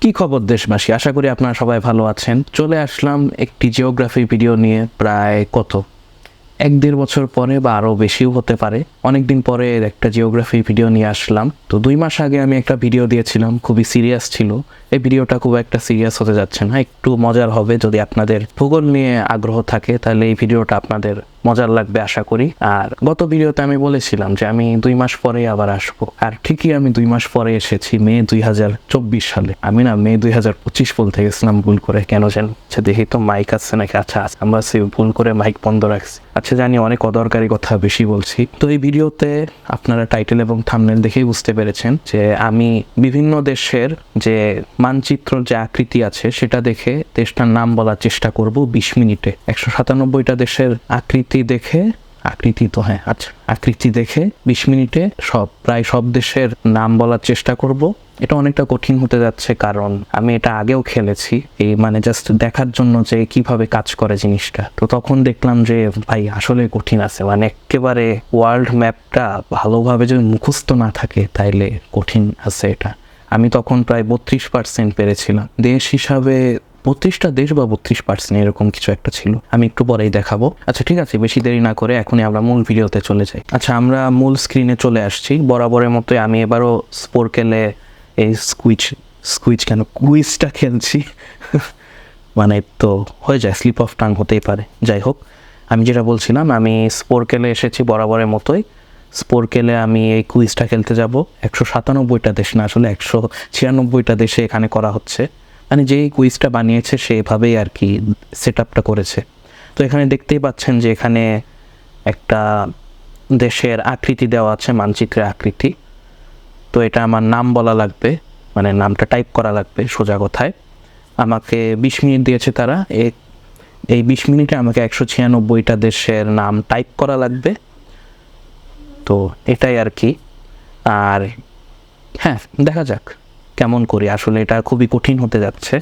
কি খবর দেশবাসী, আশা করি আপনারা সবাই ভালো আছেন। চলে আসলাম একটি জিওগ্রাফি ভিডিও নিয়ে। প্রায় কত 1-1.5 বছর পরে বা আরও বেশিও হতে পারে, অনেকদিন পরে একটা জিওগ্রাফি ভিডিও নিয়ে আসলাম। তো 2 মাস আগে আমি একটা ভিডিও দিয়েছিলাম, খুবই সিরিয়াস ছিল। এই ভিডিওটা খুব একটা সিরিয়াস হতে যাচ্ছে না, একটু মজার হবে। যদি আপনাদের ভূগোল নিয়ে আগ্রহ থাকে তাহলে এই ভিডিওটা আপনাদের মজার লাগবে আশা করি। আর গত ভিডিওতে আমি বলেছিলাম যে আমি 2 মাস পরে আবার আসবো, আর ঠিকই আমি 2 মাস পরে এসেছি। মে 2024 সালে, আমি না মে 2025 বলতে গেছিলাম ভুল করে, কেন জানি। আচ্ছা দেখি তো মাইক আছে নাকি। আচ্ছা আমরা ভুল করে মাইক বন্ধ রাখছি। আচ্ছা জানি অনেক অদরকারি কথা বেশি বলছি। তো এই ভিডিওতে আপনারা টাইটেল এবং থাম্বনেল দেখেই বুঝতে পেরেছেন যে আমি বিভিন্ন দেশের যে মানচিত্র যে আকৃতি আছে সেটা দেখে দেশটার নাম বলার চেষ্টা করব 20 মিনিটে। 197টা দেশের আকৃতি দেখে, আকৃতি দেখে 20 মিনিটে প্রায় সব দেশের নাম বলার চেষ্টা করব। এটা অনেকটা কঠিন হতে যাচ্ছে, কারণ আমি এটা আগেও খেলেছি, এই মানে জাস্ট দেখার জন্য যে কিভাবে কাজ করে জিনিসটা। তো তখন দেখলাম যে ভাই আসলে কঠিন আছে, মানে একেবারে ওয়ার্ল্ড ম্যাপটা ভালোভাবে যদি মুখস্থ না থাকে তাইলে কঠিন আছে এটা। আমি তখন প্রায় 32% পেরেছিলাম। দেশ হিসাবে 32টা দেশ বা 32% এরকম কিছু একটা ছিল, আমি একটু পরেই দেখাবো। আচ্ছা ঠিক আছে, বেশি দেরি না করে এখনই আমরা মূল ভিডিওতে চলে যাই। আচ্ছা আমরা মূল স্ক্রিনে চলে আসছি। বরাবরের মতোই আমি এবারও স্পোর্কেলে এই কুইজটা খেলছি। মানে তো হয়ে যায়, স্লিপ অফ টাং হতেই পারে। যাই হোক, আমি যেটা বলছিলাম, আমি স্পোর্কেলে এসেছি বরাবরের মতোই। স্পোর্কেলে আমি এই কুইজটা খেলতে যাব। 197টা দেশ না, আসলে 196টা দেশে এখানে করা হচ্ছে। মানে যেই কুইজটা বানিয়েছে সেভাবেই আর কি সেট আপটা করেছে। তো এখানে দেখতেই পাচ্ছেন যে এখানে একটা দেশের আকৃতি দেওয়া আছে, মানচিত্রের আকৃতি। তো এটা আমার নাম বলা লাগবে, মানে নামটা টাইপ করা লাগবে সোজা কথায়। আমাকে 20 মিনিট দিয়েছে তারা। এই 20 মিনিটে আমাকে 196টা দেশের নাম টাইপ করা লাগবে। তো এটাই আর কি। আর হ্যাঁ, দেখা যাক কেমন করি। আসলে এটা খুবই কঠিন হতে যাচ্ছে,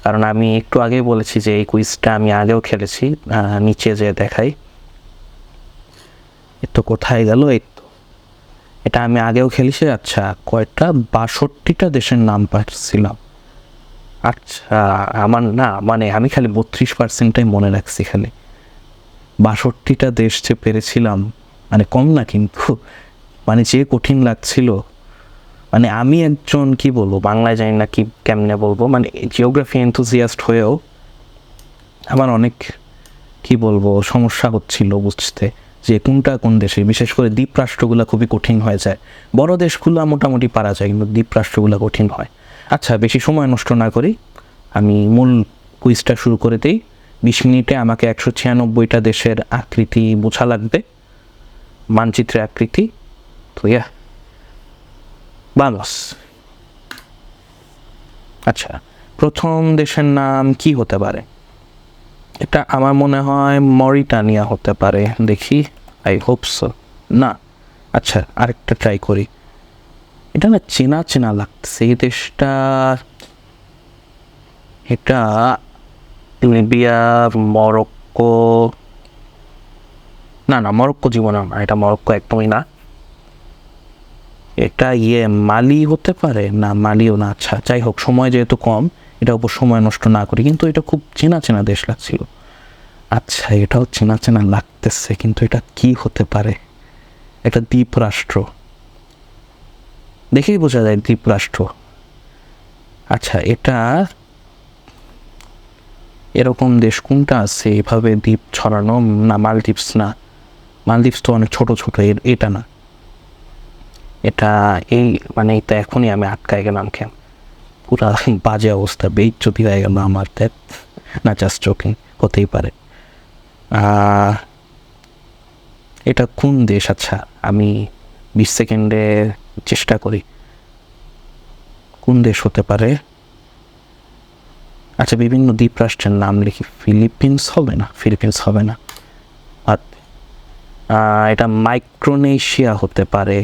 কারণ আমি একটু আগেই বলেছি যে এই কুইজটা আমি আগেও খেলেছি। নিচে যে দেখাই, তো কোথায় গেল, এই তো এটা আমি আগেও খেলেছি। আচ্ছা কয়টা, 62টা দেশের নাম পাচ্ছিলাম। আচ্ছা আমার না, মানে আমি খালি 32%টাই মনে রাখছি। খালি 62টা দেশ যে পেরেছিলাম, মানে কম না কিন্তু, মানে যে কঠিন লাগছিল। মানে আমি একজন কি বলবো, বাংলায় জানি না কি কেমনে বলবো, মানে জিওগ্রাফি এনথুজিয়াস্ট হয়েও আমার অনেক কি বলবো সমস্যা হচ্ছিল বুঝতে যে কোনটা কোন দেশে। বিশেষ করে দ্বীপ রাষ্ট্রগুলো খুবই কঠিন হয়ে যায়। বড় দেশগুলো মোটামুটি পারা যায়, কিন্তু দ্বীপ রাষ্ট্রগুলো কঠিন হয়। আচ্ছা বেশি সময় নষ্ট না করি, আমি মূল কুইজটা শুরু করে দিই। 20 মিনিটে আমাকে 196টা দেশের আকৃতি বোঝা লাগবে, মানচিত্রের আকৃতি। তো বাংলাদেশ। আচ্ছা প্রথম দেশের নাম কি হতে পারে? এটা আমার মনে হয় মরিটানিয়া হতে পারে, দেখি, আই হোপ সো। না, আচ্ছা আরেকটা ট্রাই করি। এটা না চেনা চেনা লাগছে এই দেশটা। এটা লিবিয়া, মরক্কো। না মরক্কো জীবনে না, এটা মরক্কো একদমই না। এটা মালি হতে পারে, না মালিও না। আচ্ছা যাই হোক, সময় যেহেতু কম, এটা উপর সময় নষ্ট না করি। কিন্তু এটা খুব চেনা চেনা দেশ লাগছিল। আচ্ছা এটাও চেনা চেনা লাগতেছে, কিন্তু এটা কি হতে পারে? একটা দ্বীপ রাষ্ট্র, দেখেই বোঝা যায় দ্বীপ রাষ্ট্র। আচ্ছা এটা এরকম দেশ কোনটা আছে এভাবে দ্বীপ ছড়ানো? না মালদ্বীপস না, মালদ্বীপস তো অনেক ছোট ছোট। এটা না, এটা এই মানে এটা এখনই আমি আটকায় গেলাম। কেন পুরা বাজে অবস্থা, বেইজ্জতি হয়ে গেল আমার। না জাস্ট জোকিং, হতেই পারে। এটা কোন দেশ? আচ্ছা আমি 20 সেকেন্ডে চেষ্টা করি কোন দেশ হতে পারে। আচ্ছা বিভিন্ন দ্বীপ রাষ্ট্রের নাম লিখি। ফিলিপিন্স হবে না, ফিলিপিন্স হবে না। আর এটা মাইক্রোনেশিয়া হতে পারে।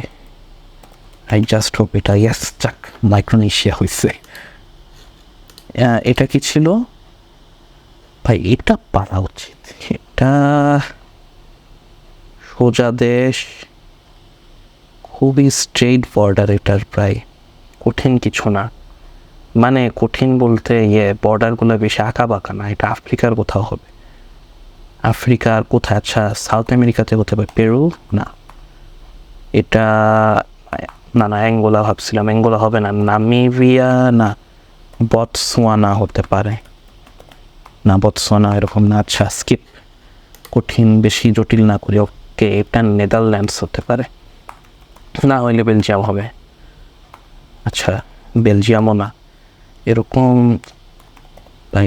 আই জাস্ট হোপ এটা, ইয়েস যাক, মাইক্রোনেশিয়া হয়েছে। এটা কি ছিল ভাই? এটা পারা উচিত। এটা সোজা দেশ, খুবই স্ট্রেইট বর্ডার এটার, প্রায় কঠিন কিছু না। মানে কঠিন বলতে বর্ডারগুলো বেশি আঁকা বাঁকা না, এটা আফ্রিকার কোথাও হবে। আফ্রিকার কোথায়? আচ্ছা সাউথ আমেরিকাতে হতে পারে, পেরু না, এটা না না অ্যাঙ্গোলা ভাবছিলাম, অ্যাঙ্গোলা হবে না, নামিবিয়া না, বটসওয়ানা হতে পারে, না বটসওয়ানা এরকম না। আচ্ছা স্কিপ, কঠিন বেশি জটিল না করি। ওকে, এটা নেদারল্যান্ডস হতে পারে, না হইলে বেলজিয়াম হবে। আচ্ছা বেলজিয়ামও না, এরকম।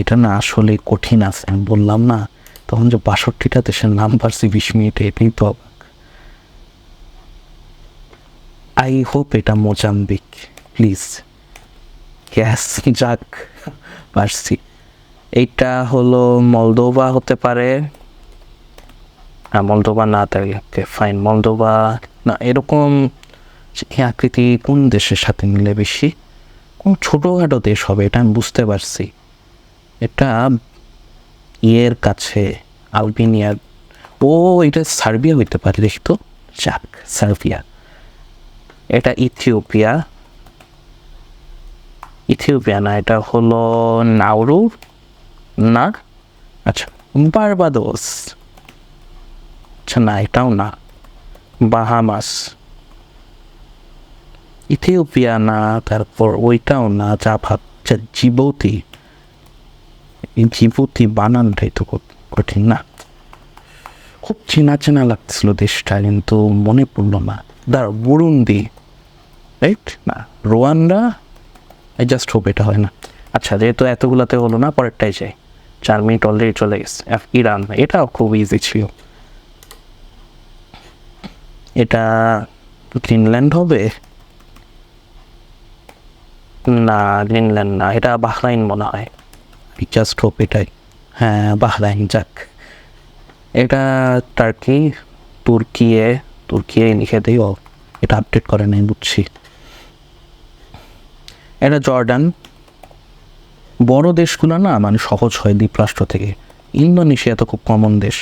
এটা না আসলে কঠিন আছে, আমি বললাম না তখন যে 62টা দেশের নাম পারছি 20 মিনিটে, এটাই তো অবাক। আই হোপ এটা মোজাম্বিক, প্লিজ। গ্যাস যাক পারছি। এইটা হলো মলদোভা হতে পারে, মলদোভা না, তাই ফাইন মলদোভা না। এরকম এই আকৃতি কোন দেশের সাথে মিলে বেশি? কোন ছোটোখাটো দেশ হবে, এটা আমি বুঝতে পারছি। এটা ইয়ের কাছে, আলবেনিয়ার, ও এটা সার্বিয়া হইতে পারে, দেখতো। যাক সার্বিয়া। এটা ইথিওপিয়া, ইথিওপিয়া না, এটা হলো নাউরু না। আচ্ছা বারবাদোস, আচ্ছা না এটাও না, বাহামাস। ইথিওপিয়া না, তারপর ওইটাও না, যা ভাবছে জিবৌতি, জিবৌতি বানানটাই তো খুব কঠিন না। খুব চেনা চেনা লাগছিল দেশটা, কিন্তু মনে পড়লো না। বুরুন্দি, রাইট না, রোয়ান্ডা। আই জাস্ট হোপ এটা হয় না। আচ্ছা যেহেতু এতগুলাতে হলো না, পরেরটাই যাই। 4 মিনিট অলরেডি চলে গেছে। ইরান, এটাও খুব ইজি ছিল। এটা গ্রিনল্যান্ড হবে না, গ্রিনল্যান্ড না, এটা বাহরাইন মনে হয়। জাস্ট হোপ এটাই, হ্যাঁ বাহরাইন। যাক, এটা টার্কি, তুর্কিয়ে, তুর্কিয়ে লিখে দিও, এটা আপডেট করে নাই বুঝছি। এটা জর্ডান। বড় দেশগুলো না মানে সহজ হয় দ্বীপরাষ্ট্র থেকে। ইন্দোনেশিয়া তো খুব কমন দেশ,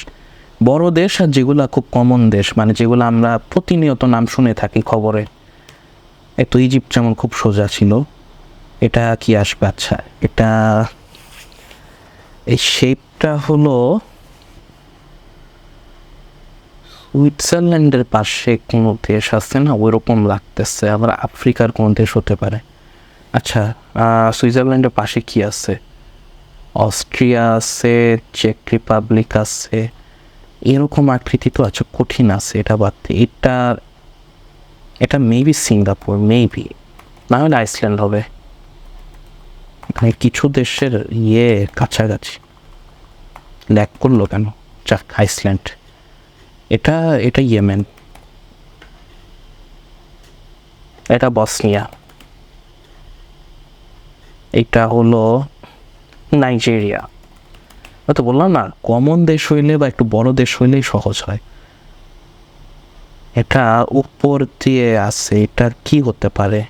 বড় দেশ। আর যেগুলো খুব কমন দেশ মানে যেগুলো আমরা প্রতিনিয়ত নাম শুনে থাকি খবরে, তো ইজিপ্ট যেমন খুব সোজা ছিল। এটা কি আসবে? আচ্ছা এটা, এই শেপটা হলো সুইজারল্যান্ডের পাশে কোনো দেশ আছে না, ওই রকম লাগতেছে। আবার আফ্রিকার কোন দেশ হতে পারে? আচ্ছা সুইজারল্যান্ডের পাশে কি আছে? অস্ট্রিয়া আছে, চেক রিপাবলিক আছে, এরকম আকৃতি তো আছে, কঠিন আছে এটা বাদ দিয়ে। এটা এটা মেবি সিঙ্গাপুর, মেবি, না হলে আইসল্যান্ড হবে। মানে কিছু দেশের কাছাকাছি। ল্যাক করলো কেন? যাক আইসল্যান্ড। এটা এটা ইয়েমেন, এটা বসনিয়া, এটা হলো নাইজেরিয়া। তো বললাম না, কমন দেশ হইলে বা একটু বড় দেশ হইলেই সহজ হয়। এটা উপর দিয়ে আছে, এটা কি হতে পারে?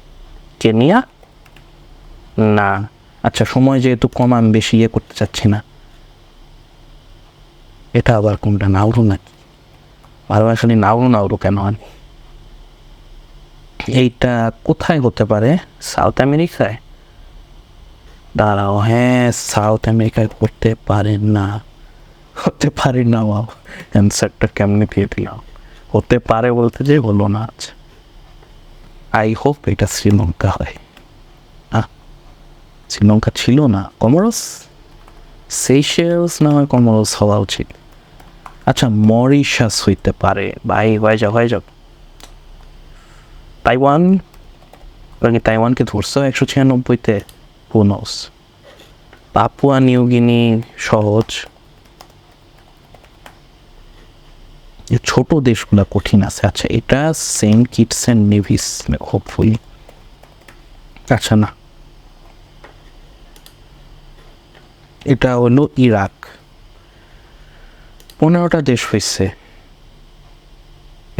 কেনিয়া না। আচ্ছা সময় যেহেতু কম, আমি বেশি করতে চাচ্ছি না। এটা আবার কোনটা? নাউরু নাকি? বারবার খালি নাউরু নাউরু কেন আনি? এইটা কোথায় হতে পারে? সাউথ আমেরিকায়? দাঁড়াও, হ্যাঁ সাউথ আমেরিকায় করতে পারে না, হতে পারে না। অ্যান্সারটা কেমনে দিয়ে দিলাম? হতে পারে বলতে যে হলো না। আচ্ছা আই হোপ এটা শ্রীলঙ্কা হয়। শ্রীলঙ্কা ছিল না, কমরস, সেইশেলস না হয় কমরস হওয়া উচিত। আচ্ছা মরিশাস হইতে পারে, ভাই হয়ে যাও। তাইওয়ান, তাইওয়ানকে ধরছো 196-তে, হু নোস। পাপুয়া নিউগিনি সহজ, ছোট দেশগুলা কঠিন আছে। আচ্ছা এটা Saint Kitts and Nevis hopefully. আচ্ছা না, এটা হলো ইরাক। 15টা দেশ হয়েছে।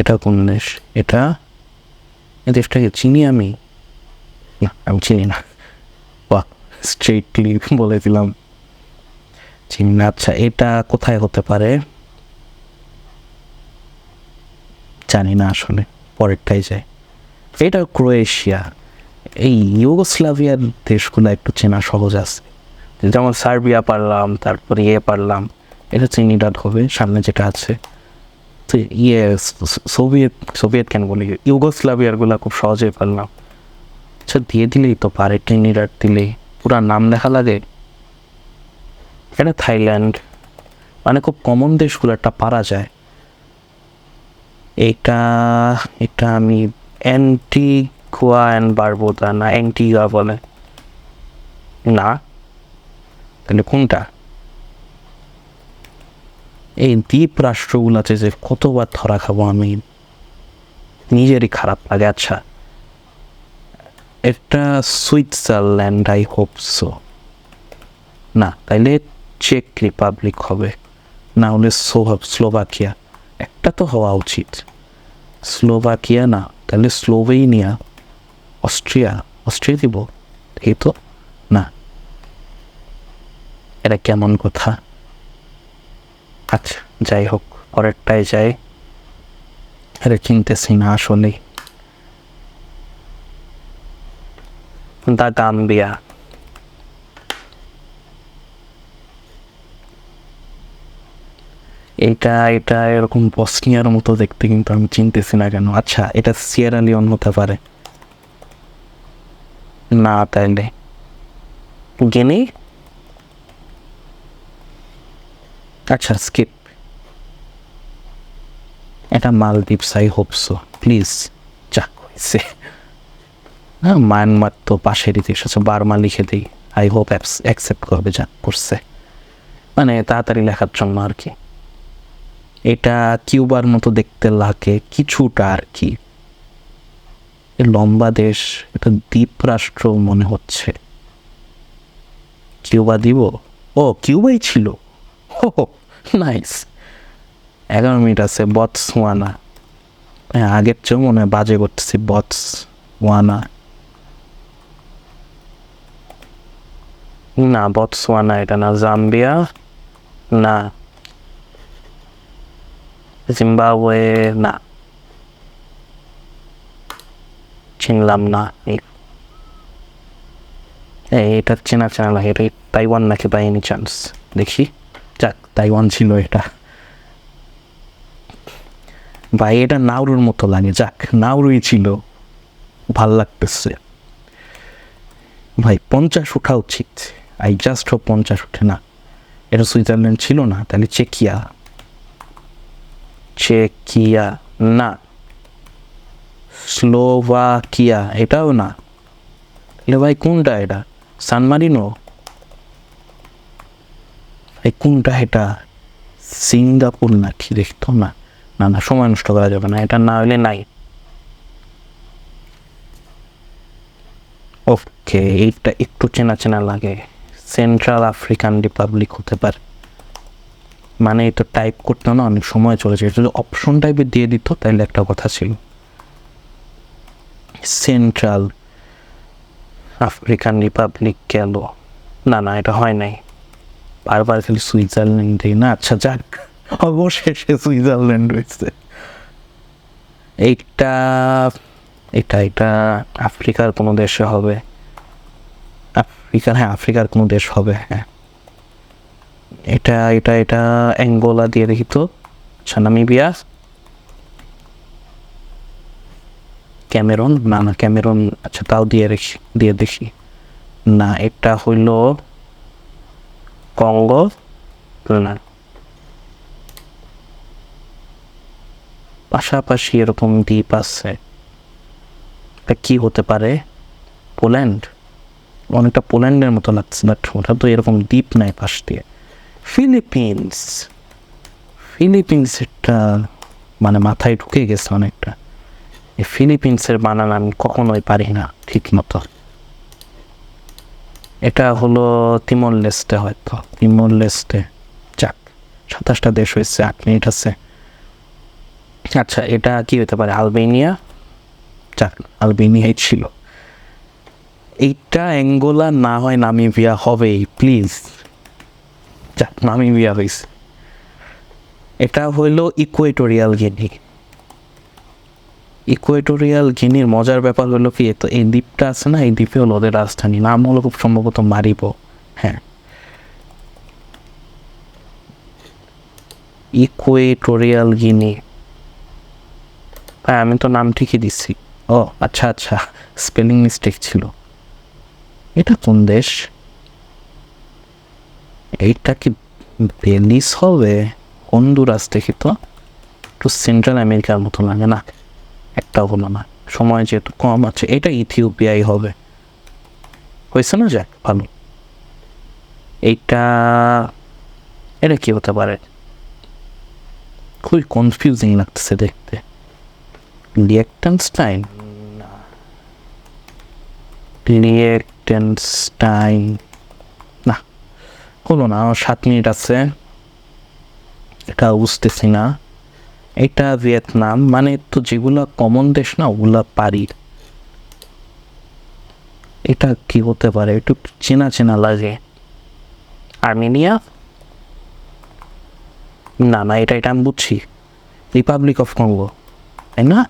এটা কোন দেশ? এটা দেশটাকে চিনি আমি? না আমি চিনি না, বাহ স্ট্রেটলি বলে দিলাম চিনি না। আচ্ছা এটা কোথায় হতে পারে? জানি না আসলে, পরেরটাই যায়। এটা ক্রোয়েশিয়া, এই ইউগোস্লাভিয়ার দেশগুলো একটু চেনা সহজ আছে, যেমন সার্বিয়া পারলাম, তারপরে পারলাম, এটা ট্রিনিডাড হবে সামনে যেটা আছে। তো সোভিয়েত সোভিয়েত কেন বলি, ইউগোস্লাভিয়ারগুলো খুব সহজেই পারলাম। আচ্ছা দিয়ে দিলেই তো পারে, ট্রিনিডাড দিলেই পুরা নাম লেখা লাগে। এটা থাইল্যান্ড, মানে খুব কমন দেশগুলো একটা পারা যায়। এটা এটা আমি অ্যান্টিগুয়া অ্যান্ড বারবুদা, না অ্যান্টিগুয়া বলে না, তাহলে কোনটা? এই দ্বীপ রাষ্ট্রগুলোতে যে কতবার ধরা খাবো আমি, নিজেরই খারাপ লাগে। আচ্ছা এটা সুইজারল্যান্ড, আই হোপ সো। না, তাইলে চেক রিপাবলিক হবে, না হলে স্লোভাকিয়া, একটা তো হওয়া উচিত। স্লোভাকিয়া না, তাহলে স্লোভেনিয়া, অস্ট্রিয়া, অস্ট্রিয়া দিব এই তো না, এটা কেমন কথা? আচ্ছা যাই হোক, পরেরটায় যাই। এটা চিনতেছি না আসলেই। দা গাম্বিয়া, এটা এরকম বসনিয়ার মতো দেখতে, কিন্তু আমি চিনতেছি না কেন। আচ্ছা এটা সিয়েরা লিওন হতে পারে না, তাইলে গিনি। আচ্ছা স্কিপ। এটা Maldives, I hope so, please. যাক হয়েছে। হ্যাঁ মায়ানমার তো পাশেরই দেশ আছে, বার্মা লিখে দিই, আই হোপ অ্যাকসেপ্ট করবে, যা করছে মানে তাড়াতাড়ি লেখার জন্য আর কি। এটা কিউবার মতো দেখতে লাগে কিছুটা আর কি, লম্বা দেশ, এটা দ্বীপ রাষ্ট্র মনে হচ্ছে। কিউবা দিব, ও কিউবাই ছিল, ও নাইস। 11 মিনিট আছে। বটসওয়ানা, হ্যাঁ আগের চেয়েও মনে হয় বাজে করতেছি। বটসওয়ানা না, বটসওয়ানা এটা না। জাম্বিয়া না, জিম্বাবুয়ে না, চিনলাম না। এটা চেনা চেনা লাগে, এটা তাইওয়ান নাকি বাই এনি চান্স? দেখি, যাক তাইওয়ান ছিল এটা। ভাই এটা নাউরুর মতো লাগে, যাক নাউরুই ছিল, ভাল লাগতেছে। ভাই 50 উঠা উচিত, আই জাস্ট হোপ 50 উঠে না। এটা সুইজারল্যান্ড ছিল না, তাহলে চেকিয়া, চেকিয়া না, স্লোভাকিয়া এটাও না, তাহলে ভাই কোনটা এটা? সান মারিনো, এই কোনটা এটা? সিঙ্গাপুর নাকি? দেখতো না, না না সময় নষ্ট করা যাবে না, এটা না হলে নাই। ওকে এইটা একটু চেনা চেনা লাগে, সেন্ট্রাল আফ্রিকান রিপাবলিক হতে পারে। মানে এটা টাইপ করতে না অনেক সময় চলে যায়, যদি অপশন টাইপে দিয়ে দিত তাহলে একটা কথা ছিল। সেন্ট্রাল আফ্রিকান রিপাবলিক গেল, না না এটা হয় নাই, বারবার খালি সুইজারল্যান্ড দিই না। আচ্ছা যাক, অবশেষে সুইজারল্যান্ড হয়েছে। এইটা এটা এটা আফ্রিকার কোনো দেশে হবে, আফ্রিকার, হ্যাঁ আফ্রিকার কোনো দেশ হবে, হ্যাঁ। এটা এটা এটা অ্যাঙ্গোলা দিয়ে দেখি তো। আচ্ছা নামিবিয়া, ক্যামেরন, না না ক্যামেরন, আচ্ছা তাও দিয়ে দেখি। না এটা হইল কঙ্গো, না পাশাপাশি এরকম দ্বীপ আছে, এটা কি হতে পারে? পোল্যান্ড, অনেকটা পোল্যান্ডের মতো লাগছে, বাট ওটা তো এরকম দ্বীপ নাই পাশ দিয়ে। ফিলিপিন্স, ফিলিপিন্স একটা মানে মাথায় ঢুকে গেছে অনেকটা। এই ফিলিপিন্সের বানান আমি কখনোই পারি না ঠিক মতো। এটা হলো তিমোর লেস্টে, হয়তো তিমোর লেস্টে। যাক 27টা দেশ হয়েছে, 8 মিনিট আছে। আচ্ছা এটা কি হতে পারে? আলবেনিয়া, যাক আলবেনিয়াই ছিল। এইটা অ্যাঙ্গোলা না হয় নামিবিয়া হবেই প্লিজ, যাক নামিবিয়া হয়েছে। এটা হইল ইকুয়েটোরিয়াল গিনি, ইকুয়েটোরিয়াল গিনির মজার ব্যাপার হলো কি, তো এই দ্বীপটা আছে না, এই দ্বীপে হলো ওদের রাজধানী, নাম হলো খুব সম্ভবত মারিবো। হ্যাঁ, ইকুয়েটোরিয়াল গিনি। হ্যাঁ, আমি তো নাম ঠিকই দিচ্ছি। ও আচ্ছা আচ্ছা, স্পেলিং মিস্টেক ছিল। এটা কোন দেশ? এইটা কি বেলিস হবে? হন্ডুরাস দেখি তো, একটু সেন্ট্রাল আমেরিকার মতো লাগে না, একটাও হলো না, সময় যেহেতু কম আছে। এটা ইথিওপিয়াই হবে, হয়েছে না? যাক ভালো। এইটা, এটা কি হতে পারে? খুবই কনফিউজিং লাগতেছে দেখতে। লিয়েকটেনস্টাইন না, লিয়েকটেনস্টাইন না, হলো না। 7 মিনিট আছে, এটা বুঝতেছি না। এটা ভিয়েতনাম, মানে তো যেগুলা কমন দেশ না ওগুলা পারি। এটা কি হতে পারে? একটু চেনা চেনা লাগে। আর্মেনিয়া না, না এটা এটা আমি বুঝছি, রিপাবলিক অফ কঙ্গো, তাই না?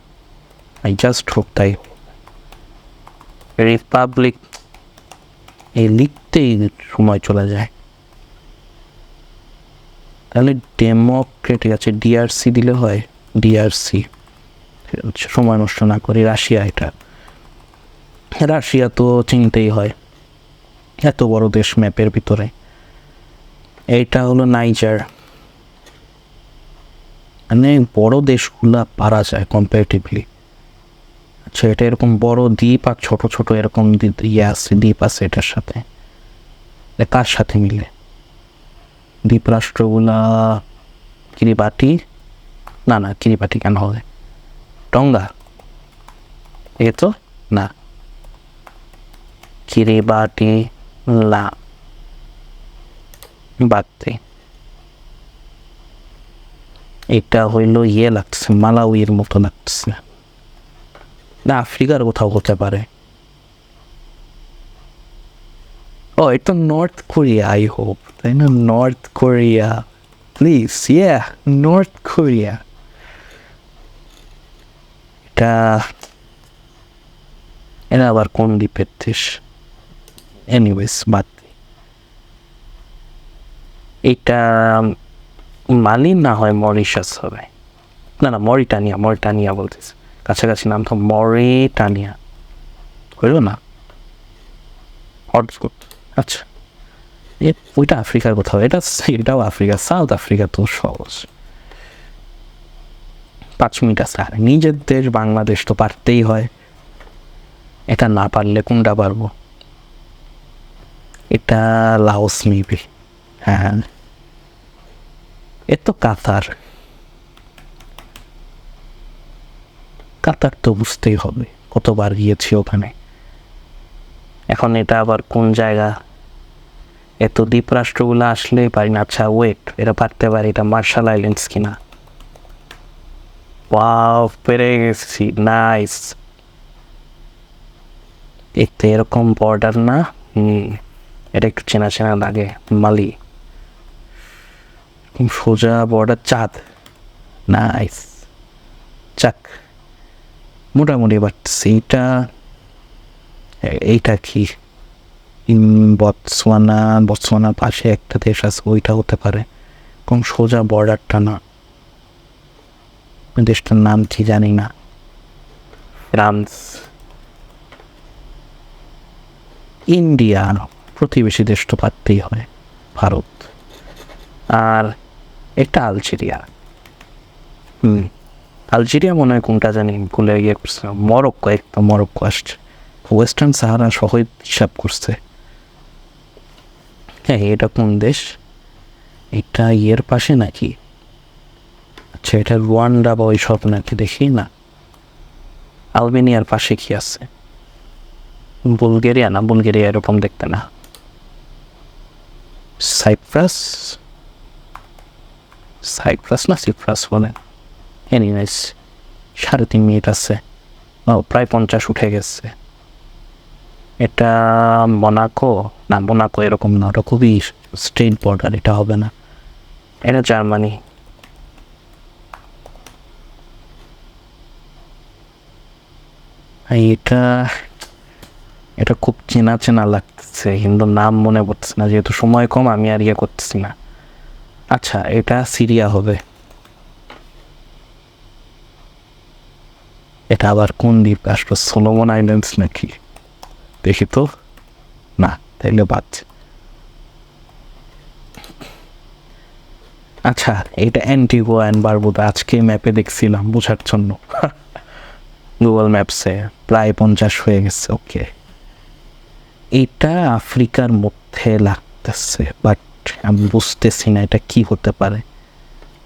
আই জাস্ট হোপ তাই। রিপাবলিক, এই লিখতেই সময় চলে যায়। তাহলে ডেমোক্রেটিক আছে, ডিআরসি দিলে হয়, ডিআরসি। সময় নষ্ট না করি, রাশিয়া। এটা রাশিয়া তো চিনতেই হয়, এত বড় দেশ ম্যাপের ভিতরে। এইটা হলো নাইজার। মানে বড় দেশগুলা পারা যায় কম্পারেটিভলি। আচ্ছা, এটা এরকম বড় দ্বীপ আর ছোট ছোট এরকম ইয়ে আছে, দ্বীপ আছে এটার সাথে। কার সাথে মিলে দ্বীপ রাষ্ট্রগুলা? কিরিবাটি না, না কিরিবাটি কেন হবে? টঙ্গা এ তো না, কিরিবাটি না, বাদতে। এটা হইল ইয়ে লাগছে, মালাউইয়ের মতো লাগছে না, আফ্রিকার কোথাও হতে পারে। ও এটা নর্থ কোরিয়া, আই হোপ, তাই না? North Korea, please, yeah north Korea. এটা এরা আবার কোন দ্বীপের দেশ? এনিওয়েজ বাদ। এটা মালি না হয় মরিশাস হবে। না না, মরিটানিয়া, মরিটানিয়া বলতেছে, কাছাকাছি নাম তো, মরিটানিয়া হইল না? হটস্পট, আচ্ছা। ওইটা আফ্রিকার কোথাও, এটাও আফ্রিকা, সাউথ আফ্রিকা তো সহজ। 5 মিনিট আছে। আর নিজের দেশ বাংলাদেশ তো পারতেই হয়, এটা না পারলে কোনটা পারবো? এটা লাওস মেবি। হ্যাঁ, এ তো কাতার। কাতার তো বুঝতেই হবে, কতবার গিয়েছি ওখানে। এখন এটা আবার কোন জায়গা? এত দ্বীপ রাষ্ট্রগুলো আসলেই পারি না। আচ্ছা ওয়েট, এটা পারতে পারি, এটা মার্শাল আইল্যান্ডস কিনা? ওয়াও, পেরে গেছি, নাইস। দেখতে এরকম বর্ডার না? এটা একটু চেনা চেনা লাগে, মালি, সোজা বর্ডার, চাঁদ, নাইস। চাক, মোটামুটি পারতেছি। এইটা কি? বতসোয়ানার পাশে একটা দেশ আছে, ওইটা হতে পারে। কম সোজা বর্ডারটা না, দেশটার নাম কি জানি না। ফ্রান্স, ইন্ডিয়া, প্রতিবেশী দেশ তো পারতেই হয়, ভারত। আর একটা আলজেরিয়া। আলজেরিয়া মনে হয় কোনটা জানি ভুলে গিয়ে করছে। মরক্কো, একটা মরক্কো আসছে, ওয়েস্টার্ন সাহারা সহ হিসাব করছে। হ্যাঁ, এটা কোন দেশ? এটা ইয়ের পাশে নাকি? আচ্ছা, এটা রুয়ান্ডা বা ওই সব নাকি, দেখি না। আলবেনিয়ার পাশে কি আছে? বুলগেরিয়া না, বুলগেরিয়া এরকম দেখতে না। সাইপ্রাস, সাইপ্রাস না সিপ্রাস বলে। এনিওয়েজ 3.5 মিনিট আছে, প্রায় 50 উঠে গেছে। এটা মোনাকো না, মোনাকো এরকম না, ওটা খুবই স্ট্রেট বর্ডার, এটা হবে না। এটা জার্মানি। এটা এটা খুব চেনা চেনা লাগতেছে, কিন্তু নাম মনে পড়তেছে না, যেহেতু সময় কম আমি আর ইয়ে করতেছি না। আচ্ছা, এটা সিরিয়া হবে। এটা আবার কোন দ্বীপ রাষ্ট্র? সোলোমন আইল্যান্ডস নাকি? দেখি তো। না, তাইলে বাদ। আচ্ছা, এটা অ্যান্টিগুয়া অ্যান্ড বারবুদা। আজকে ম্যাপে দেখছিলাম বোঝার জন্য, গুগল ম্যাপসে প্রায় 50 হয়ে গেছে। ওকে, এটা আফ্রিকার মধ্যে লাগতেছে, বাট আমি বুঝতেছি না এটা কি হতে পারে।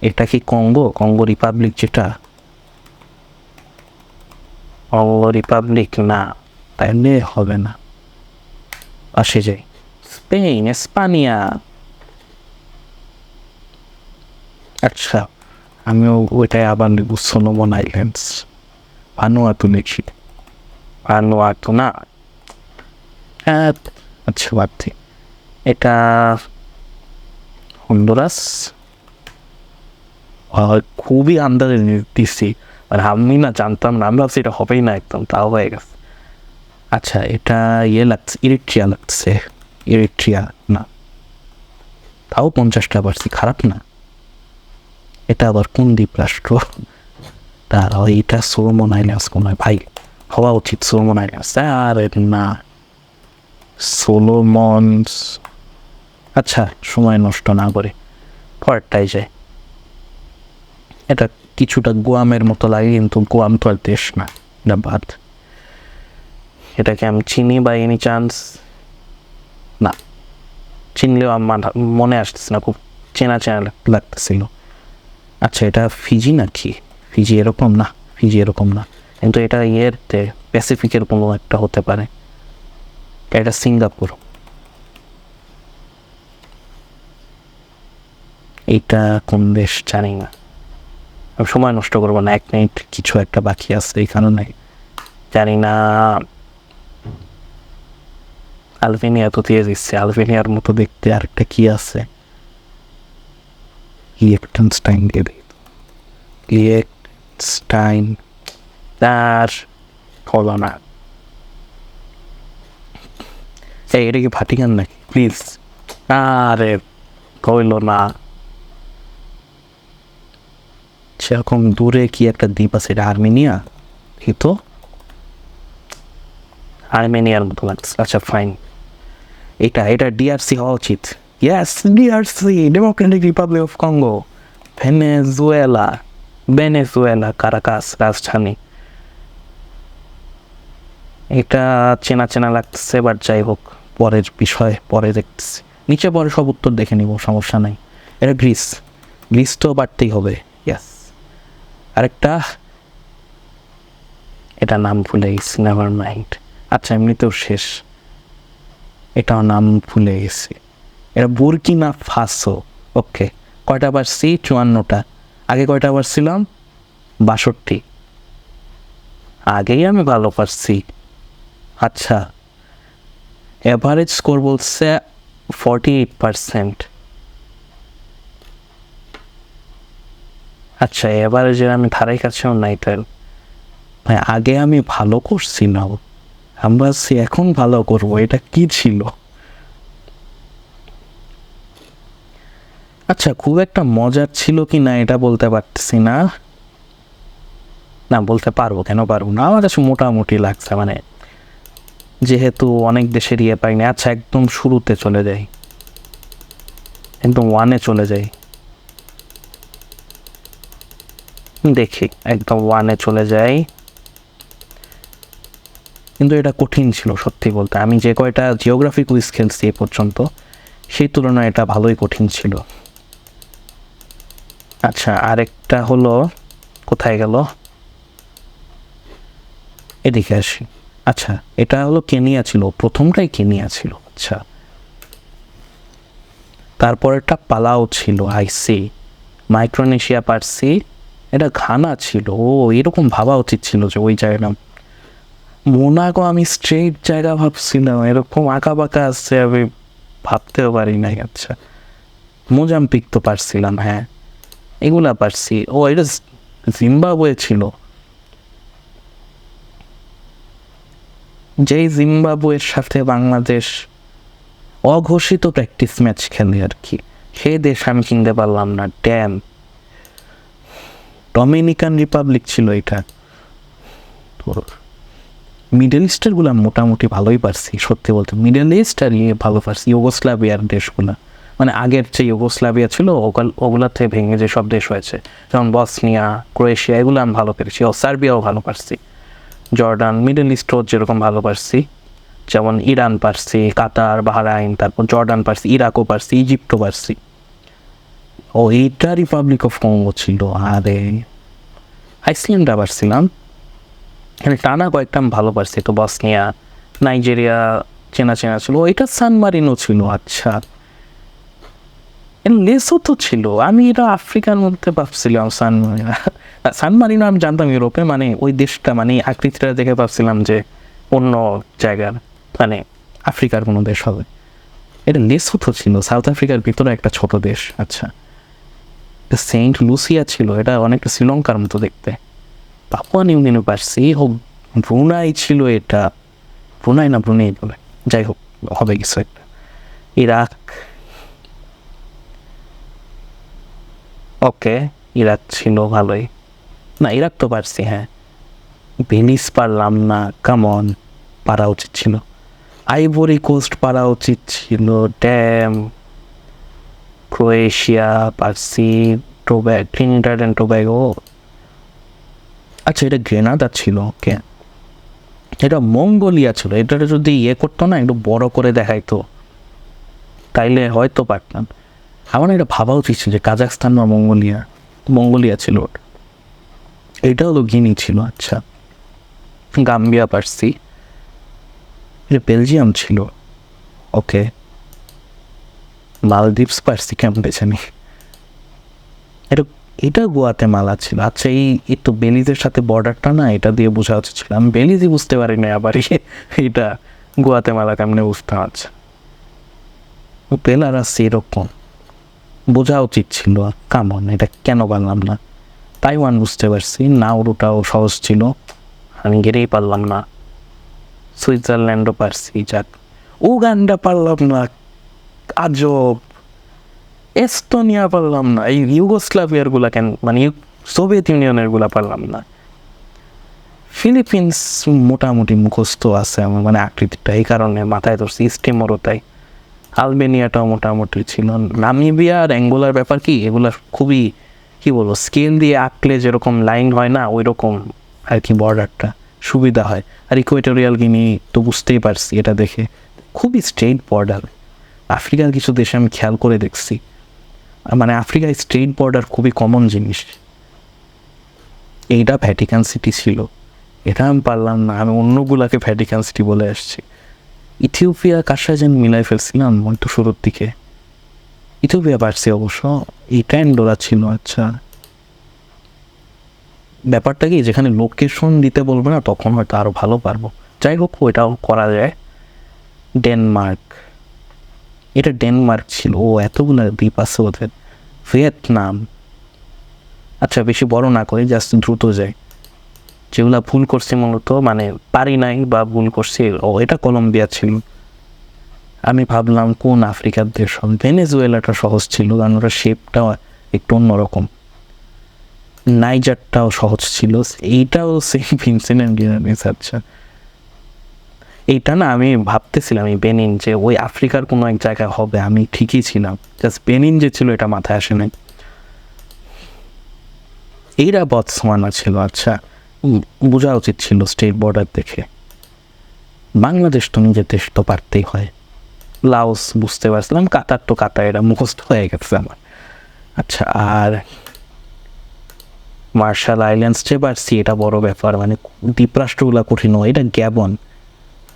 এটা কি কঙ্গো? কঙ্গো রিপাবলিক যেটা? কঙ্গো রিপাবলিক না, তাইলে হবে না। আসে যাই, স্পেন, এসপানিয়া। আচ্ছা, আমিও ওইটাই আবার লিখব, সোলোমন আইল্যান্ডস। ভানুয়াতু লিখি, ভানুয়াতু না। হ্যাঁ, আচ্ছা বাদ দিই। এটা হন্ডুরাস। খুবই আন্দাজে দিচ্ছি, মানে আমি না জানতাম না, আমি ভাবছি এটা হবেই না একদম, তাও হয়ে গেছে। আচ্ছা, এটা ইয়ে লাগছে, ইরিট্রিয়া লাগছে। ইরিট্রিয়া না, তাও 50টা পারছি, খারাপ না। এটা আবার কোন দ্বীপ রাষ্ট্র? তারাও এটা সোলোমন আইল্যান্ডস কোন হয় ভাই, হওয়া উচিত সোলোমন আইল্যান্ডস। আরে না, সোলোমনস। আচ্ছা, সময় নষ্ট না করে পরেরটাই যায়। এটা কিছুটা গোয়ামের মতো লাগে, কিন্তু গোয়াম তো আর দেশ না, এটা বাদ। এটাকে আমি চিনি বা এনি চান্স? না, চিনলেও আমার মনে আসতেছে না, খুব চেনা চেনা লাগতেছিল। আচ্ছা, এটা ফিজি নাকি? ফিজি এরকম না, ফিজি এরকম না, কিন্তু এটা ইয়েতে প্যাসিফিকের কোনো একটা হতে পারে। এটা সিঙ্গাপুর। এইটা কোন দেশ জানি না, আমি সময় নষ্ট করবো না, 1 মিনিট কিছু একটা বাকি আছে এই কারণে জানি না। আলবেনিয়া তো দিয়ে দিচ্ছে, আলবেনিয়ার মতো দেখতে আরেকটা কি আছে? লিয়েকটেনস্টাইন দিয়ে দিই, লিয়েকটেনস্টাইন। তার হলো না। এটা কি ভাটিকান নাকি? প্লিজ, আরে হইল না। সেরকম দূরে কি একটা দ্বীপ আছে, এটা আর্মেনিয়া? এই তো আর্মেনিয়ার মতো লাগছে। আচ্ছা ফাইন, এটা ডিআরসি হওয়া উচিত। Yes, DRC, Democratic Republic of Congo. Venezuela, Venezuela, Caracas রাজধানী। এটা চেনা চেনা লাগতেছে, বাট যাই হোক, পরের বিষয় পরে দেখতেছি, নিচে পরে সব উত্তর দেখে নিব, সমস্যা নাই। এটা গ্রিস, গ্রিস তো বাড়তেই হবে। ইয়েস, আরেকটা, এটা নাম ভুলে গেছি, নেভার মাইন্ড। আচ্ছা, এমনিতেও শেষ, এটাও নাম ভুলে গেছি। এটা বুরকিনা ফাসো। ওকে, কয়টা পারছি? 54টা। আগে কয়টা পারছিলাম? 62। আগেই আমি ভালো পারছি। আচ্ছা, এভারেজ স্কোর বলছে 48%। আচ্ছা, এভারেজের আমি ধারাই কাছেও নাই তাই। ভাই, আগে আমি ভালো করছিলাম, আমরা এখন ভালো করব, এটা কি ছিল? আচ্ছা, খুব একটা মজার ছিল কি না এটা বলতে পারতেছি না, না বলতে পারবো, কেন পারবো না, আমার কাছে মোটামুটি লাগছে, মানে যেহেতু অনেক দেশের ইয়ে পাইনি। আচ্ছা, একদম শুরুতে চলে যাই, একদম 1-এ চলে যাই, দেখি একদম 1-এ চলে যাই। কিন্তু এটা কঠিন ছিল সত্যি বলতে, আমি যে কয়টা জিওগ্রাফি কুইজ খেলছি এ পর্যন্ত, সেই তুলনায় এটা ভালোই কঠিন ছিল। আচ্ছা, আরেকটা হলো, কোথায় গেল, এদিকে আসি। আচ্ছা, এটা হলো কেনিয়া ছিল, প্রথমটাই কেনিয়া ছিল। আচ্ছা, তারপরেরটা পালাও ছিল, আইসি। মাইক্রোনেশিয়া পারছি, এটা ঘানা ছিল। ও, এরকম ভাবা উচিত ছিল যে ওই জায়গাটা। মোনাকো আমি স্ট্রেট জায়গা ভাবছিলাম, এরকম আঁকা বাঁকা আছে আমি ভাবতেও পারি নাই। আচ্ছা, মোজাম্বিক তো পারছিলাম, হ্যাঁ এগুলা পারছি। ও, এটা জিম্বাবুয়ে ছিল। যেই জিম্বাবুয়ের সাথে বাংলাদেশ অঘোষিত প্র্যাকটিস ম্যাচ খেলে আর কি, সেই দেশ আমি কিনতে পারলাম না। ড্যাম, ডমিনিকান রিপাবলিক ছিল এটা। তো মিডল ইস্টেরগুলো মোটামুটি ভালোই পারছি, সত্যি বলতে মিডল ইস্ট আর ভালো পারছি। ইউগোস্লাভিয়ার দেশগুলো, মানে আগের যে ইউগোস্লাভিয়া ছিল ওগুলাতে ভেঙে যে সব দেশ হয়েছে, যেমন বসনিয়া, ক্রোয়েশিয়া, এগুলো আমি ভালো পেরেছি। সার্বিয়াও ভালো পারছি, জর্ডান, মিডল ইস্টও যেরকম ভালো পারছি, যেমন ইরান পারছি, কাতার, বাহরাইন, তারপর জর্ডান পারছি, ইরাকও পারছি, ইজিপ্টও পারছি। ও এইটা রিপাবলিক অফ কঙ্গো ছিল। আরে আইসল্যান্ডটা পারছিলাম, এখানে টানা কয়েকটা আমি ভালো পারছি। তো বসনিয়া, নাইজেরিয়া চেনা চেনা ছিল। ওইটা সান মারিনো ছিল। আচ্ছা, লেসোথো ছিল। আমি এটা আফ্রিকার মধ্যে ভাবছিলাম সান মারিনো। সান মারিনো আমি জানতাম ইউরোপে, মানে ওই দেশটা, মানে আকৃতিটা দেখে ভাবছিলাম যে অন্য জায়গার, মানে আফ্রিকার কোনো দেশ হবে। এটা লেসোথো ছিল, সাউথ আফ্রিকার ভিতরে একটা ছোট দেশ। আচ্ছা, সেন্ট লুসিয়া ছিল, এটা অনেকটা শ্রীলঙ্কার মতো দেখতে। পাপুয়া নিউ গিনি পারছি। হোক, ব্রুনাই ছিল এটা, ব্রুনাই না ব্রুনেই বলে, যাই হোক হবে কিছু একটা। ইরাক, ওকে, ইরাক ছিল ভালোই। না, ইরাক তো পারছি, হ্যাঁ। ভেনিস পারলাম না, কামন, পারা উচিত ছিল। আইভরি কোস্ট পারা উচিত ছিল, ড্যাম। ক্রোয়েশিয়া পারছি, ট্রিনিডাড অ্যান্ড টোব্যাগো। আচ্ছা, এটা গ্রেনাডা ছিল, ওকে। এটা মঙ্গোলিয়া ছিল। এটা যদি করতো না, একটু বড় করে দেখাইতো, তাইলে হয়তো পারতাম। আমার এটা ভাবা উচিত ছিল যে কাজাকস্তান বা মঙ্গোলিয়া। মঙ্গোলিয়া ছিল ওটা। এটা হলো গিনি ছিল। আচ্ছা, গাম্বিয়া পারছি। এটা বেলজিয়াম ছিল, ওকে। মালদ্বীপস পারছি, কেমন বেছানি। এটা গুয়াতেমালা ছিল। আচ্ছা, এই তো বেলিজের সাথে বর্ডারটা না, এটা দিয়ে বোঝা উচিত ছিল। আমি বেলিজই বুঝতে পারি না, আবার এটা গুয়াতেমালা কেমনে বুঝতাম। আচ্ছা, বেলারাস এরকম বোঝা উচিত ছিল। কামন, এটা কেন পারলাম না। তাইওয়ান বুঝতে পারছি, নাউরুটাও সহজ ছিল, আমি গেলেই পারলাম না। সুইজারল্যান্ডও পারছি, যাক। উগান্ডা পারলাম না, আজব। এস্তোনিয়া পারলাম না। এই ইউগোস্লাভিয়ার গুলা কেন, মানে সোভিয়েত ইউনিয়নের গুলা পারলাম না। ফিলিপিন্স মোটামুটি মুখস্থ আছে আমার, মানে আকৃতিটা, এই কারণে মাথায় ধরছি। স্টিমরও তাই। আলবেনিয়াটাও মোটামুটি ছিল। নামিবিয়া আর অ্যাঙ্গোলার ব্যাপার কি, এগুলা খুবই, কি বলবো, স্কেল দিয়ে আঁকলে যেরকম লাইন হয় না, ওই রকম আর কি, বর্ডারটা সুবিধা হয়। আর ইকুয়েটোরিয়াল গিনি তো বুঝতেই পারছি, এটা দেখে খুবই স্ট্রেইট বর্ডার। আফ্রিকার কিছু দেশে আমি খেয়াল করে দেখছি, মানে আফ্রিকায় স্ট্রেইট বর্ডার খুবই কমন জিনিস। এইটা ভ্যাটিকান সিটি ছিল, এটা আমি পারলাম না। আমি অন্যগুলাকে ভ্যাটিকান সিটি বলে আসছি। ইথিওপিয়া কার সাথে যেন মিলাই ফেলছিলাম একটু শুরুর দিকে। ইথিওপিয়া পারছি অবশ্য, এইটা এন্ডোরা ছিল। আচ্ছা, ব্যাপারটা কি, যেখানে লোকেশন দিতে বলবে না, তখন হয়তো আরও ভালো পারবো। যাই হোক, ওইটাও করা যায়। ডেনমার্ক, এটা ডেনমার্ক ছিল। ও, এতগুলো দ্বীপ আছে ওদের। ভিয়েতনাম, আচ্ছা বেশি বড় না করে, জাস্ট দ্রুত যায়। যেগুলা ভুল করছি মূলত, মানে পারি নাই বা ভুল করছি, ও এটা কলম্বিয়া ছিল। আমি ভাবলাম কোন আফ্রিকার দেশ হবে। ভেনেজুয়েলাটা সহজ ছিল, কারণ ওটা শেপটাও একটু অন্যরকম। নাইজারটাও সহজ ছিল। এইটাও সেম ভিনসেন্ট অ্যান্ড গ্রেনাডিনস। আচ্ছা, এইটা না আমি ভাবতেছিলাম, এই বেনিন, যে ওই আফ্রিকার কোনো এক জায়গায় হবে, আমি ঠিকই ছিলাম। জাস্ট বেনিন যে ছিল এটা মাথায় আসে নাই। এইরা বতসোয়ানা ছিল। আচ্ছা, বোঝা উচিত ছিল স্টেট বর্ডার দেখে। বাংলাদেশ তো নিজের দেশ, তো পারতেই হয়। লাওস বুঝতে পারছিলাম, কাতার তো কাতার, এটা মুখস্থ হয়ে গেছে আমার। আচ্ছা, আর মার্শাল আইল্যান্ডস যে পারছি, এটা বড় ব্যাপার, মানে দ্বীপরাষ্ট্রগুলো কঠিন হয়। এটা গ্যাবন।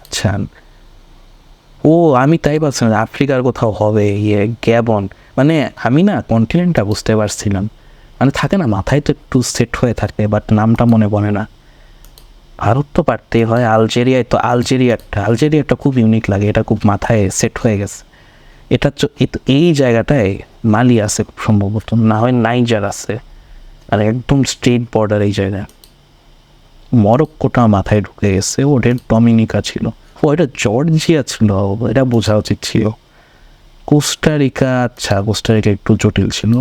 আচ্ছা, ও আমি তাই পারছিলাম আফ্রিকার কোথাও হবে, গ্যাবন। মানে আমি না কন্টিনেন্টটা বুঝতে পারছিলাম, মানে থাকে না মাথায় তো একটু সেট হয়ে থাকে, বাট নামটা মনে পড়ে না। ভারত তো পারতেই হয়। আলজেরিয়ায় তো, আলজেরিয়াটা খুব ইউনিক লাগে, এটা খুব মাথায় সেট হয়ে গেছে। এটা এই জায়গাটায় মালি আছে খুব সম্ভবত, না হয় নাইজার আছে, আর একদম স্ট্রেট বর্ডার এই জায়গায়। মরক্কোটা মাথায় ঢুকে গেছে, ওদের ডমিনিকা ছিল, ও এটা জর্জিয়া ছিল, এটা বোঝা উচিত ছিল। কোস্টারিকা, আচ্ছা কোস্টারিকা একটু জটিল ছিল।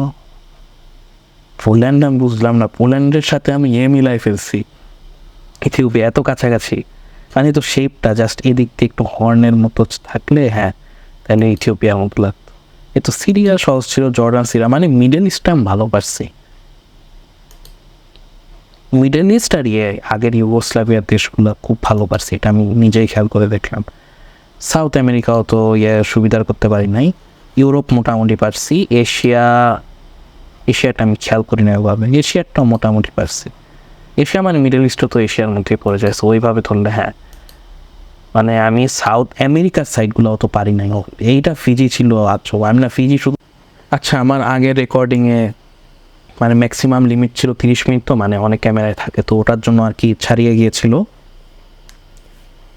পোল্যান্ড আমি বুঝলাম না, পোল্যান্ডের সাথে আমি মিলাই ফেলছি। ইথিওপিয়া এত কাছাকাছি, মানে তো শেপটা জাস্ট এদিক দিয়ে একটু হর্নের মতো থাকলে হ্যাঁ তাহলে ইথিওপিয়ার মতো লাগতো। এ তো সিরিয়া সহজ ছিল, জর্ডান, সিরিয়া, মানে মিডল ইস্টটা আমি ভালো পারছি। মিডল ইস্ট আর আগের ইউগোস্লাভিয়ার দেশগুলো খুব ভালো পারছি, এটা আমি নিজেই খেয়াল করে দেখলাম। সাউথ আমেরিকাও তো সুবিধার করতে পারি নাই। ইউরোপ মোটামুটি পারছি। এশিয়াটা আমি খেয়াল করি না ওইভাবে, এশিয়ারটাও মোটামুটি পারছি। এশিয়া মানে মিডল ইস্টও তো এশিয়ার মধ্যে পড়ে যায়, ওইভাবে ধরলে হ্যাঁ। মানে আমি সাউথ আমেরিকার সাইডগুলো অত পারি নাই। এইটা ফিজি ছিল, আচ্ছা আমি না ফিজি শুধু। আচ্ছা আমার আগের রেকর্ডিংয়ে মানে ম্যাক্সিমাম লিমিট ছিল 30 মিনিট, তো মানে অনেক ক্যামেরায় থাকে, তো ওটার জন্য আর কি ছাড়িয়ে গিয়েছিল।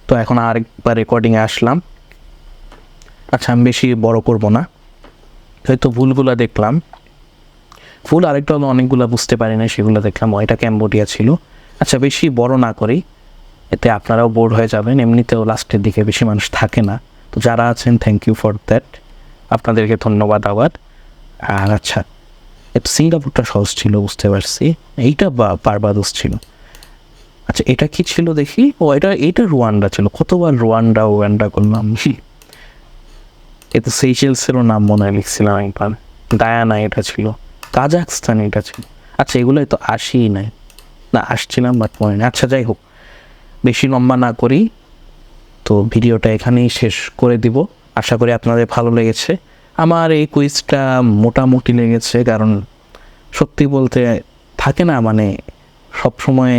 তো এখন আরেকবার রেকর্ডিংয়ে আসলাম। আচ্ছা আমি বেশি বড় করব না, হয়তো ভুলগুলো দেখলাম। ভুল আরেকটা হলো অনেকগুলো বুঝতে পারি না, সেগুলো দেখলাম, ওইটা ক্যাম্বোডিয়া ছিল। আচ্ছা বেশি বড় না করি, এতে আপনারাও বোর হয়ে যাবেন, এমনিতেও লাস্টের দিকে বেশি মানুষ থাকে না। তো যারা আছেন থ্যাংক ইউ ফর দ্যাট, আপনাদেরকে ধন্যবাদ আবার। আর আচ্ছা এটা সিঙ্গাপুরটা সহজ ছিল, বুঝতে পারছি। এইটা বারবাদোস ছিল। আচ্ছা এটা কি ছিল দেখি, এটা রুয়ান্ডা ছিল। কতবার রুয়ান্ডা করলাম। এতে সেইচেলসেরও নাম মনে হয় লিখছিলাম একবার। ডায়ানা এটা ছিল। কাজাখস্তান এটা ছিল। আচ্ছা এগুলোই তো আসেই নাই, না আসছিলাম বাট মনে নেই। আচ্ছা যাই হোক, বেশি লম্বা না করি, তো ভিডিওটা এখানেই শেষ করে দিব। আশা করি আপনাদের ভালো লেগেছে। আমার এই কুইজটা মোটামুটি লেগেছে, কারণ সত্যি বলতে থাকে না, মানে সবসময়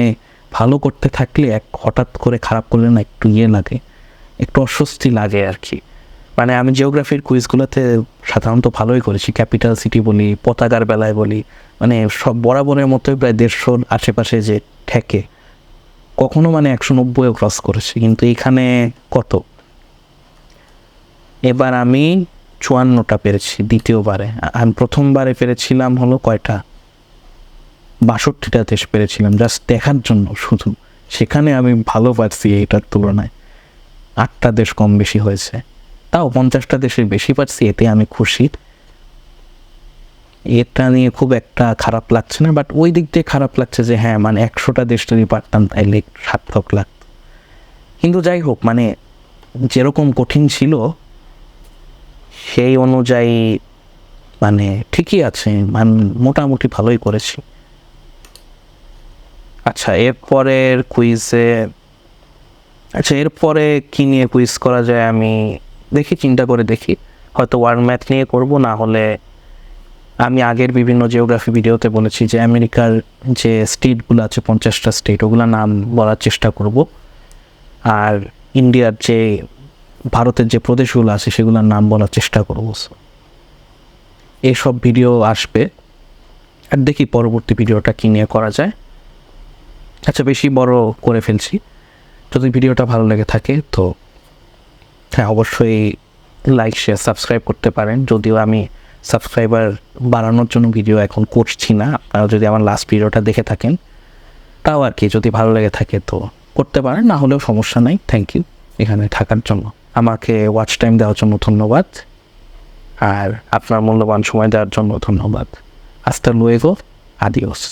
ভালো করতে থাকলে হঠাৎ করে খারাপ করলে না একটু লাগে, একটু অস্বস্তি লাগে আর কি। মানে আমি জিওগ্রাফির কুইজগুলোতে সাধারণত ভালোই করেছি, ক্যাপিটাল সিটি বলি, পতাকার বেলায় বলি, মানে সব বরাবরের মতোই প্রায় 150 আশেপাশে যে ঠেকে, কখনো মানে 190ও ক্রস করেছি, কিন্তু এখানে কত, এবার আমি 54টা পেরেছি দ্বিতীয়বারে। আমি প্রথমবারে পেরেছিলাম হলো কয়টা, 62টা দেশ পেরেছিলাম, জাস্ট দেখার জন্য শুধু। সেখানে আমি ভালো পারছি এইটার তুলনায়, 8টা দেশ কম বেশি হয়েছে, তাও 50টা দেশের বেশি পারছি, এতে আমি খুশি। এটা নিয়ে খুব একটা খারাপ লাগছে না, বাট ওই দিক দিয়ে খারাপ লাগছে যে হ্যাঁ মানে 100টা দেশ যদি পারতাম তাইলে সার্থক লাগতো। কিন্তু যাই হোক, মানে যেরকম কঠিন ছিল সেই অনুযায়ী মানে ঠিকই আছে, মানে মোটামুটি ভালোই করেছি। আচ্ছা এরপরের কুইজে, আচ্ছা এরপরে কী নিয়ে কুইজ করা যায় আমি দেখি, চিন্তা করে দেখি। হয়তো ওয়ার্ল্ড ম্যাথ নিয়ে করব, না হলে আমি আগের বিভিন্ন জিওগ্রাফি ভিডিওতে বলেছি যে আমেরিকার যে স্টেটগুলো আছে 50টা স্টেট, ওগুলোর নাম বলার চেষ্টা করব। আর ইন্ডিয়ার যে ভারতের যে প্রদেশগুলো আছে সেগুলোর নাম বলার চেষ্টা করব। এসব ভিডিও আসবে, আর দেখি পরবর্তী ভিডিওটা কী নিয়ে করা যায়। আচ্ছা বেশি বড় করে ফেলছি, যদি ভিডিওটা ভালো লেগে থাকে তো হ্যাঁ অবশ্যই লাইক শেয়ার সাবস্ক্রাইব করতে পারেন। যদিও আমি সাবস্ক্রাইবার বাড়ানোর জন্য ভিডিও এখন করছি না, আপনারা যদি আমার লাস্ট ভিডিওটা দেখে থাকেন তাও আর কি, যদি ভালো লেগে থাকে তো করতে পারেন, না হলেও সমস্যা নাই। থ্যাংক ইউ এখানে থাকার জন্য, আমাকে ওয়াচ টাইম দেওয়ার জন্য ধন্যবাদ, আর আপনার মূল্যবান সময় দেওয়ার জন্য ধন্যবাদ। হাস্তা লুয়েগো, আদিওস।